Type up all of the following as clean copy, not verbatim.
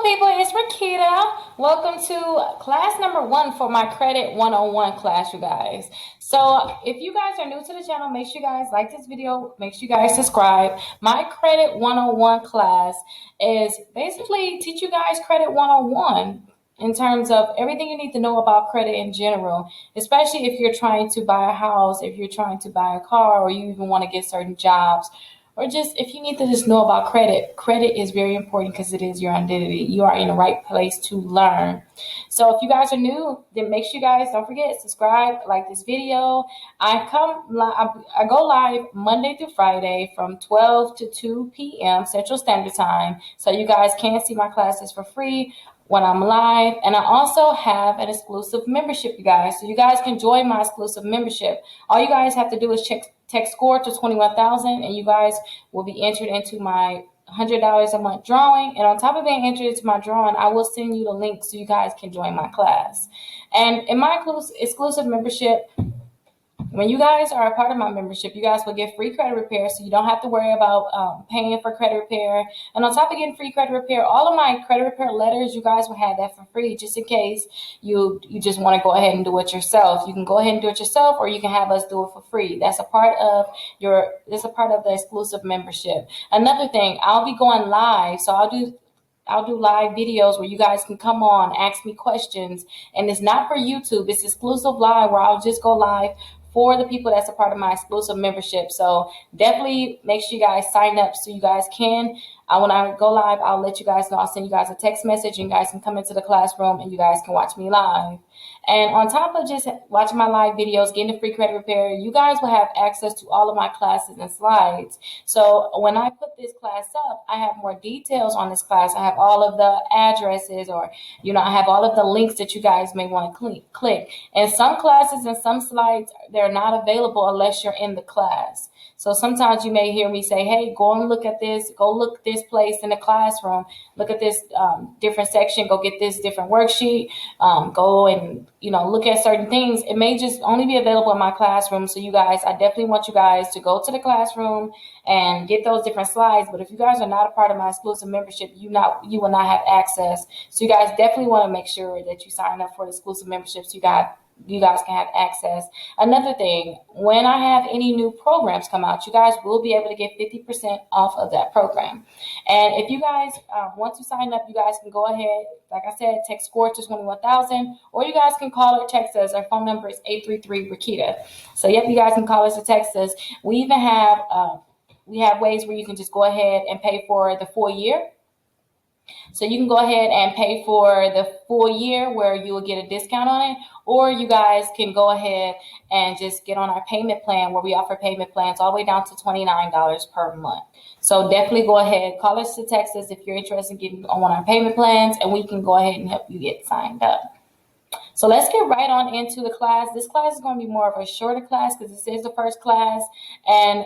People, it's Rickita. Welcome to class number 1 for my Credit 101 class, you guys. So if you guys are new to the channel, make sure you guys like this video, make sure you guys subscribe. My Credit 101 class is basically teach you guys Credit 101 in terms of everything you need to know about credit in general, especially if you're trying to buy a house, if you're trying to buy a car, or you even want to get certain jobs, or just if you need to just know about credit. Credit is very important because it is your identity. You are in the right place to learn. So if you guys are new, then make sure you guys don't forget, subscribe, like this video. I go live Monday through Friday from 12 to 2 p.m. Central Standard Time. So you guys can see my classes for free when I'm live. And I also have an exclusive membership, you guys. So you guys can join my exclusive membership. All you guys have to do is text score to 21,000 and you guys will be entered into my $100 a month drawing. And on top of being entered into my drawing, I will send you the link so you guys can join my class. And in my exclusive membership, when you guys are a part of my membership, you guys will get free credit repair, so you don't have to worry about paying for credit repair. And on top of getting free credit repair, all of my credit repair letters, you guys will have that for free, just in case you just want to go ahead and do it yourself. You can go ahead and do it yourself, or you can have us do it for free. That's a part of the exclusive membership. Another thing, I'll be going live, so I'll do live videos where you guys can come on, ask me questions. And it's not for YouTube. It's exclusive live where I'll just go live for the people that's a part of my exclusive membership. So definitely make sure you guys sign up so you guys can. When I go live, I'll let you guys know. I'll send you guys a text message and you guys can come into the classroom and you guys can watch me live. And on top of just watching my live videos, getting the free credit repair, you guys will have access to all of my classes and slides. So when I put this class up, I have more details on this class. I have all of the addresses, or, I have all of the links that you guys may want to click. And some classes and some slides, they're not available unless you're in the class. So sometimes you may hear me say, hey, go and look at this, go look this place in the classroom, look at this different section, go get this different worksheet, go and, look at certain things. It may just only be available in my classroom. So you guys, I definitely want you guys to go to the classroom and get those different slides. But if you guys are not a part of my exclusive membership, you will not have access. So you guys definitely want to make sure that you sign up for the exclusive memberships. You guys can have access. Another thing, when I have any new programs come out, you guys will be able to get 50% off of that program. And if you guys want to sign up, you guys can go ahead, like I said, text score to 21,000, or you guys can call or text us. Our phone number is 833-RICKITA. So yep, you guys can call us or text us. We even have ways where you can just go ahead and pay for the full year. So you can go ahead and pay for the full year where you will get a discount on it, or you guys can go ahead and just get on our payment plan where we offer payment plans all the way down to $29 per month. So definitely go ahead, call us to text us if you're interested in getting on one of our payment plans, and we can go ahead and help you get signed up. So let's get right on into the class. This class is going to be more of a shorter class because this is the first class, and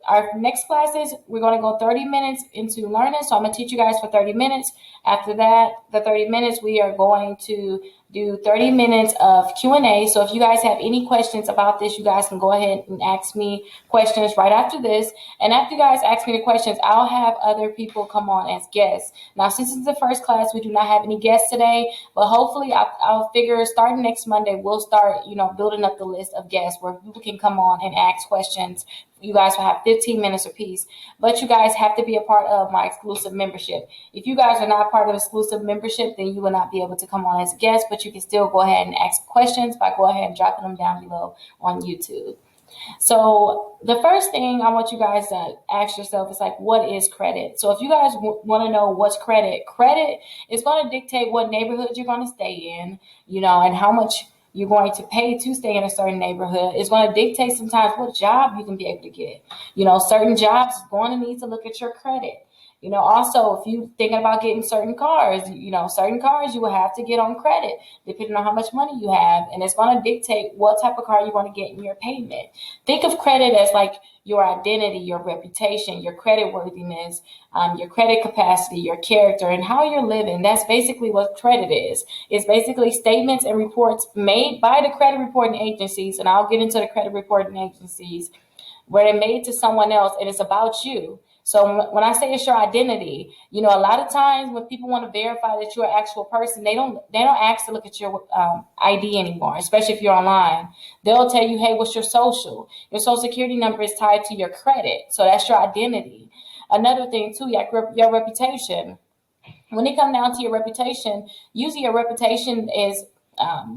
our next classes, we're going to go 30 minutes into learning. So I'm going to teach you guys for 30 minutes. After that, the 30 minutes, we are going to do 30 minutes of Q&A. So if you guys have any questions about this, you guys can go ahead and ask me questions right after this. And after you guys ask me the questions, I'll have other people come on as guests. Now, since it's the first class, we do not have any guests today, but hopefully I'll figure starting next Monday, we'll start, building up the list of guests where people can come on and ask questions. You guys will have 15 minutes apiece, but you guys have to be a part of my exclusive membership. If you guys are not part of exclusive membership, then you will not be able to come on as a guest, but you can still go ahead and ask questions by go ahead and dropping them down below on YouTube. So the first thing I want you guys to ask yourself is what is credit? So if you guys want to know what's credit is going to dictate what neighborhood you're going to stay in, and how much you're going to pay to stay in a certain neighborhood. It's going to dictate sometimes what job you can be able to get. Certain jobs is going to need to look at your credit. Also, if you're thinking about getting certain cars, certain cars you will have to get on credit depending on how much money you have. And it's going to dictate what type of car you want to get in your payment. Think of credit as your identity, your reputation, your credit worthiness, your credit capacity, your character, and how you're living. That's basically what credit is. It's basically statements and reports made by the credit reporting agencies, and I'll get into the credit reporting agencies, where they're made to someone else, and it's about you. So when I say it's your identity, a lot of times when people want to verify that you're an actual person, they don't ask to look at your ID anymore, especially if you're online. They'll tell you, hey, what's your social? Your social security number is tied to your credit, so that's your identity. Another thing too, your reputation. When it comes down to your reputation, usually your reputation is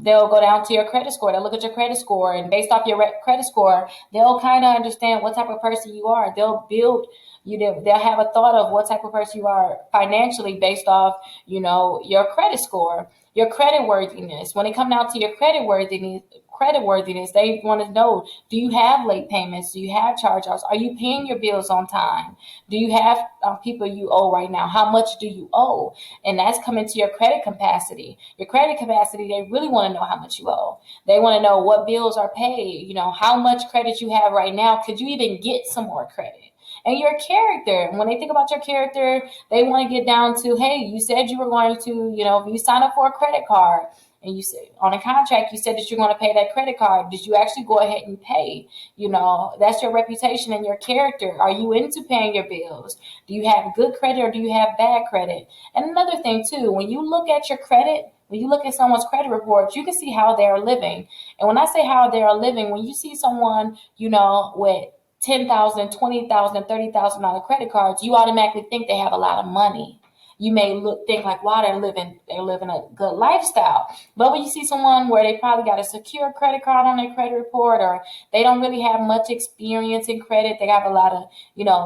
they'll go down to your credit score. They'll look at your credit score, and based off your credit score, they'll kind of understand what type of person you are. They'll build you. They'll have a thought of what type of person you are financially based off, your credit score, your credit worthiness. When it comes down to your credit worthiness, they want to know: do you have late payments? Do you have charge-offs? Are you paying your bills on time? Do you have people you owe right now? How much do you owe? And that's coming to your credit capacity. Your credit capacity, they really want to know how much you owe. They want to know what bills are paid, how much credit you have right now. Could you even get some more credit? And your character, when they think about your character, they want to get down to, hey, you said you were going to, if you sign up for a credit card, and you said on a contract, you said that you're going to pay that credit card. Did you actually go ahead and pay? That's your reputation and your character. Are you into paying your bills? Do you have good credit or do you have bad credit? And another thing too, when you look at your credit, when you look at someone's credit report, you can see how they're living. And when I say how they are living, when you see someone, with $10,000, $20,000, $30,000 credit cards, you automatically think they have a lot of money. You may think like, wow, they're living a good lifestyle. But when you see someone where they probably got a secure credit card on their credit report, or they don't really have much experience in credit, they have a lot of,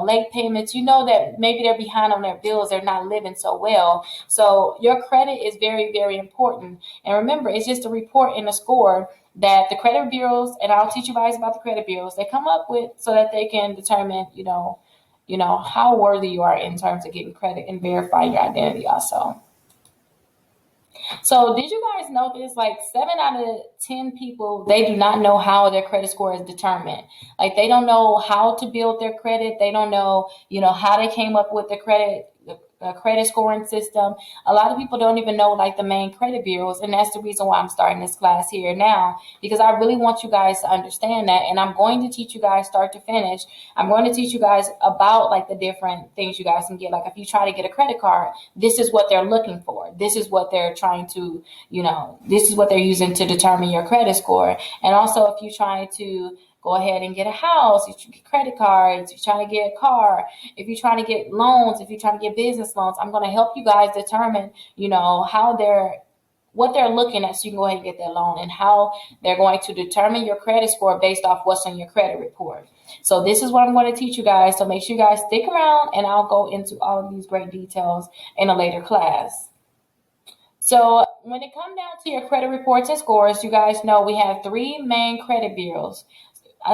late payments, that maybe they're behind on their bills, they're not living so well. So your credit is very, very important. And remember, it's just a report and a score that the credit bureaus, and I'll teach you guys about the credit bureaus, they come up with so that they can determine, how worthy you are in terms of getting credit and verifying your identity also. So did you guys know this? Like 7 out of 10 people, they do not know how their credit score is determined. Like they don't know how to build their credit. They don't know, how they came up with the credit scoring system. A lot of people don't even know like the main credit bureaus, and that's the reason why I'm starting this class here now, because I really want you guys to understand that, and I'm going to teach you guys start to finish. I'm going to teach you guys about like the different things you guys can get. Like if you try to get a credit card, this is what they're looking for. This is what they're trying to, this is what they're using to determine your credit score. And also if you're trying to go ahead and get a house, if you get credit cards, if you're trying to get a car, if you're trying to get loans, if you're trying to get business loans, I'm going to help you guys determine, what they're looking at so you can go ahead and get that loan, and how they're going to determine your credit score based off what's on your credit report. So this is what I'm going to teach you guys. So make sure you guys stick around, and I'll go into all of these great details in a later class. So when it comes down to your credit reports and scores, you guys know we have 3 main credit bureaus.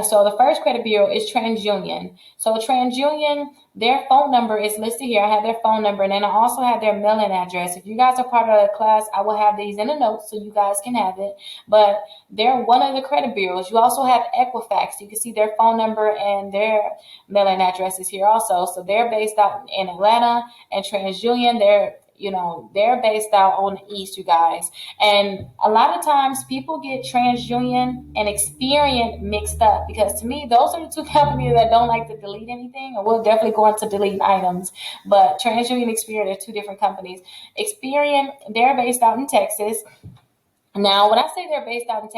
So the first credit bureau is TransUnion. So TransUnion, their phone number is listed here. I have their phone number, and then I also have their mailing address. If you guys are part of the class, I will have these in the notes so you guys can have it. But they're one of the credit bureaus. You also have Equifax. You can see their phone number and their mailing address is here also. So they're based out in Atlanta, and TransUnion, they're based out on the East, you guys. And a lot of times people get TransUnion and Experian mixed up, because to me, those are the 2 companies that don't like to delete anything, and we'll definitely go into delete items. But TransUnion and Experian are 2 different companies. Experian, they're based out in Texas. Now, when I say they're based out in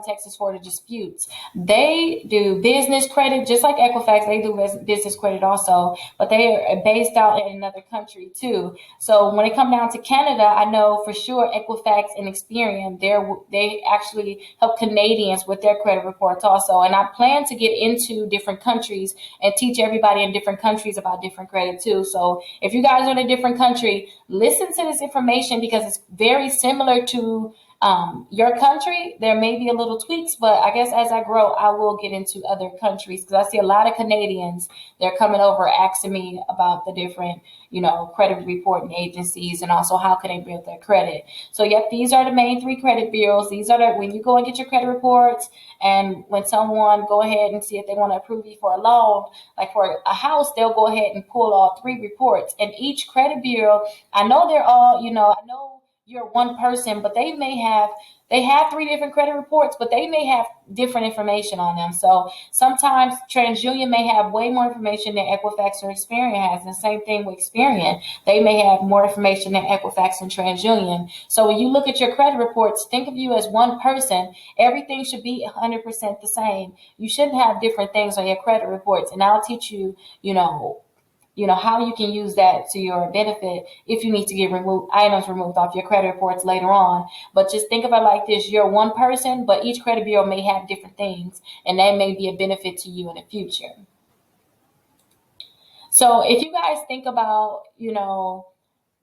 Texas for the disputes. They do business credit, just like Equifax. They do business credit also, but they are based out in another country too. So when it comes down to Canada, I know for sure Equifax and Experian, they actually help Canadians with their credit reports also. And I plan to get into different countries and teach everybody in different countries about different credit too. So if you guys are in a different country, listen to this information, because it's very similar to your country. There may be a little tweaks, but I guess as I grow, I will get into other countries, because I see a lot of Canadians, they're coming over asking me about the different, credit reporting agencies, and also how can they build their credit. So yep, these are the main 3 credit bureaus. These are when you go and get your credit reports, and when someone go ahead and see if they want to approve you for a loan, like for a house, they'll go ahead and pull all 3 reports. And each credit bureau, I know they're all, I know you're one person, but they have three different credit reports, but they may have different information on them. So sometimes TransUnion may have way more information than Equifax or Experian has. And the same thing with Experian. They may have more information than Equifax and TransUnion. So when you look at your credit reports, think of you as one person. Everything should be 100% the same. You shouldn't have different things on your credit reports. And I'll teach you, how you can use that to your benefit if you need to get items removed off your credit reports later on. But just think of it like this: you're one person, but each credit bureau may have different things, and that may be a benefit to you in the future. So if you guys think about,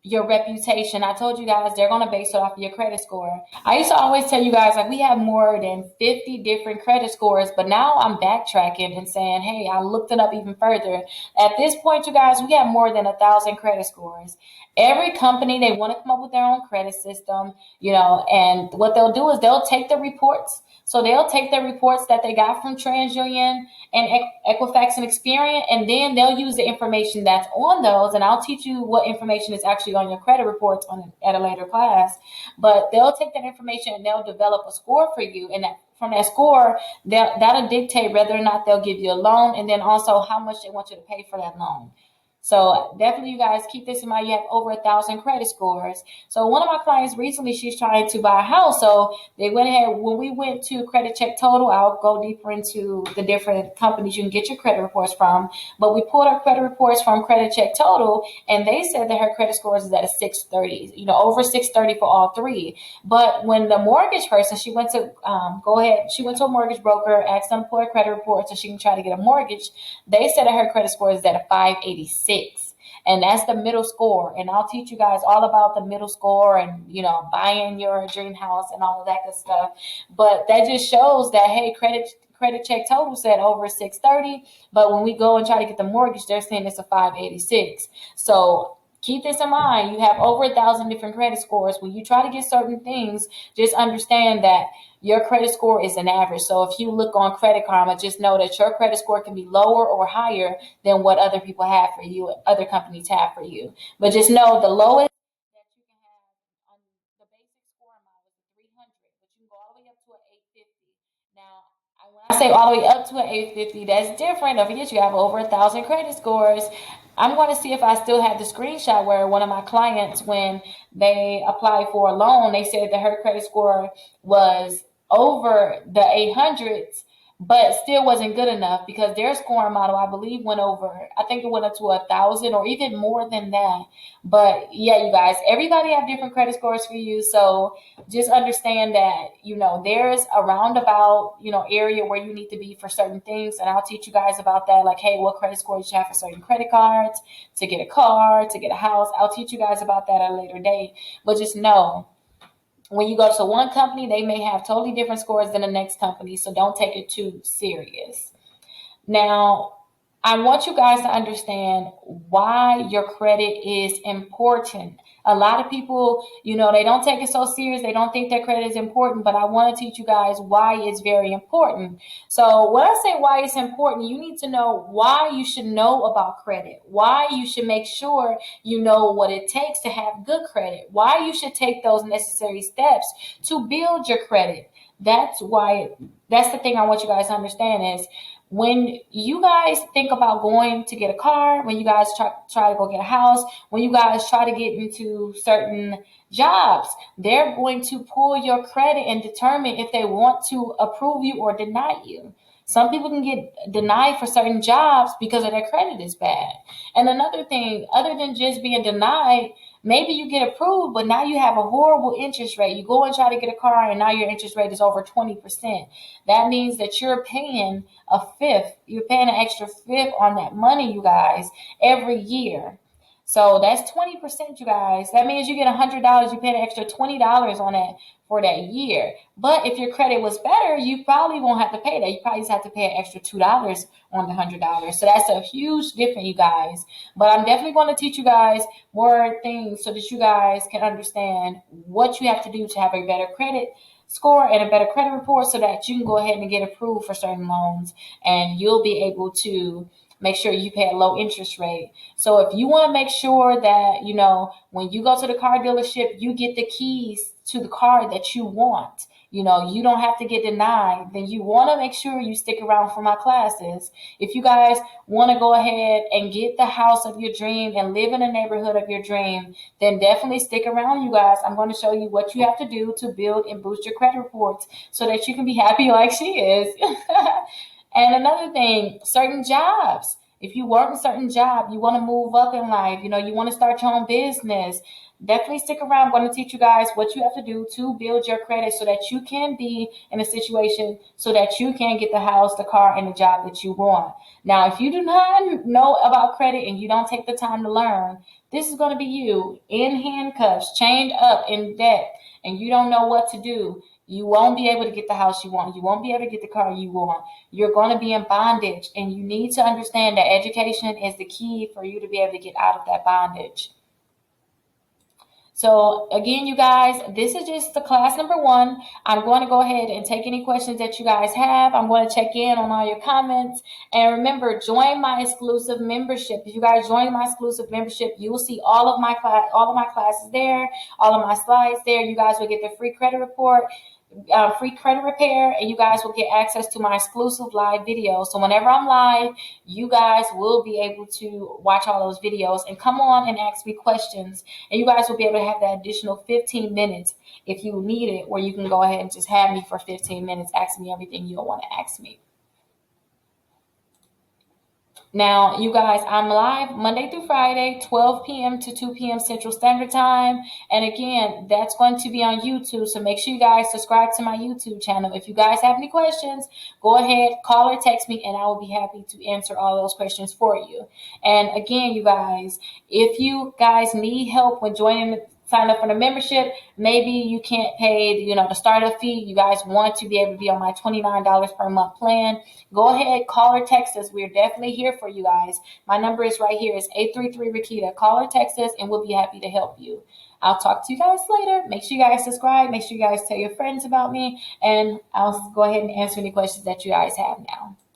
your reputation. I told you guys they're going to base it off of your credit score. I used to always tell you guys, like, we have more than 50 different credit scores, but now I'm backtracking and saying, hey, I looked it up even further. At this point, you guys, we have more than 1,000 credit scores. Every company, they want to come up with their own credit system, and what they'll do is they'll take the reports. So they'll take the reports that they got from TransUnion and Equifax and Experian, and then they'll use the information that's on those. And I'll teach you what information is actually on your credit reports at a later class. But they'll take that information and they'll develop a score for you. And from that score, that'll dictate whether or not they'll give you a loan, and then also how much they want you to pay for that loan. So definitely, you guys, keep this in mind. You have over 1,000 credit scores. So one of my clients recently, she's trying to buy a house. So they went ahead, when we went to Credit Check Total, I'll go deeper into the different companies you can get your credit reports from. But we pulled our credit reports from Credit Check Total, and they said that her credit scores is at a 630, over 630 for all three. But when the mortgage person, she went to she went to a mortgage broker, asked them to pull her credit report so she can try to get a mortgage. They said that her credit score is at a 586. And that's the middle score. And I'll teach you guys all about the middle score and, buying your dream house and all of that good stuff. But that just shows that, hey, credit check total said over 630. But when we go and try to get the mortgage, they're saying it's a 586. So keep this in mind. You have over 1,000 different credit scores. When you try to get certain things, just understand that your credit score is an average. So if you look on Credit Karma, just know that your credit score can be lower or higher than what other people have for you, other companies have for you. But just know the lowest that you can have on the basic score amount is 300, but you can go all the way up to an 850. Now, when I say all the way up to an 850, that's different. Don't forget, you have over 1,000 credit scores. I'm going to see if I still have the screenshot where one of my clients, when they applied for a loan, they said that her credit score was over the 800s, but still wasn't good enough because their scoring model, I believe, went over. I think it went up to 1,000 or even more than that. But yeah, you guys, everybody have different credit scores for you. So just understand that, there's a roundabout, area where you need to be for certain things. And I'll teach you guys about that. Like, hey, what credit score you should have for certain credit cards, to get a car, to get a house. I'll teach you guys about that at a later date. But just know, when you go to one company, they may have totally different scores than the next company. So don't take it too serious. Now, I want you guys to understand why your credit is important. A lot of people, they don't take it so serious. They don't think their credit is important, but I want to teach you guys why it's very important. So when I say why it's important, you need to know why you should know about credit, why you should make sure you know what it takes to have good credit, why you should take those necessary steps to build your credit. That's the thing I want you guys to understand is, when you guys think about going to get a car, when you guys try to go get a house, when you guys try to get into certain jobs, they're going to pull your credit and determine if they want to approve you or deny you. Some people can get denied for certain jobs because of their credit is bad. And another thing, other than just being denied, maybe you get approved, but now you have a horrible interest rate. You go and try to get a car, and now your interest rate is over 20%. That means that you're paying a fifth. You're paying an extra fifth on that money, you guys, every year. So that's 20%, you guys. That means you get $100, you pay an extra $20 on that for that year. But if your credit was better, you probably won't have to pay that. You probably just have to pay an extra $2 on the $100. So that's a huge difference, you guys. But I'm definitely going to teach you guys more things so that you guys can understand what you have to do to have a better credit score and a better credit report so that you can go ahead and get approved for certain loans, and you'll be able to make sure you pay a low interest rate. So if you want to make sure that, when you go to the car dealership, you get the keys to the car that you want, you don't have to get denied, then you want to make sure you stick around for my classes. If you guys want to go ahead and get the house of your dream and live in the neighborhood of your dream, then definitely stick around, you guys. I'm going to show you what you have to do to build and boost your credit reports so that you can be happy like she is. And another thing, certain jobs. If you work a certain job, you want to move up in life, you want to start your own business, definitely stick around. I'm going to teach you guys what you have to do to build your credit so that you can be in a situation so that you can get the house, the car, and the job that you want. Now, if you do not know about credit and you don't take the time to learn, this is going to be you in handcuffs, chained up in debt, and you don't know what to do. You won't be able to get the house you want. You won't be able to get the car you want. You're going to be in bondage, and you need to understand that education is the key for you to be able to get out of that bondage. So again, you guys, this is just the class number 1. I'm going to go ahead and take any questions that you guys have. I'm going to check in on all your comments. And remember, join my exclusive membership. If you guys join my exclusive membership, you will see all of my classes there, all of my slides there. You guys will get the free credit report, free credit repair, and you guys will get access to my exclusive live videos. So whenever I'm live, you guys will be able to watch all those videos and come on and ask me questions. And you guys will be able to have that additional 15 minutes if you need it, where you can go ahead and just have me for 15 minutes, ask me everything you'll want to ask me. Now, you guys, I'm live Monday through Friday, 12 p.m. to 2 p.m. Central Standard Time. And again, that's going to be on YouTube. So make sure you guys subscribe to my YouTube channel. If you guys have any questions, go ahead, call or text me, and I will be happy to answer all those questions for you. And again, you guys, if you guys need help with sign up for the membership, maybe you can't pay the startup fee, you guys want to be able to be on my $29 per month plan, go ahead, call or text us. We're definitely here for you guys. My number is right here. It's 833 Rickita. Call or text us and we'll be happy to help you. I'll talk to you guys later. Make sure you guys subscribe. Make sure you guys tell your friends about me, and I'll go ahead and answer any questions that you guys have now.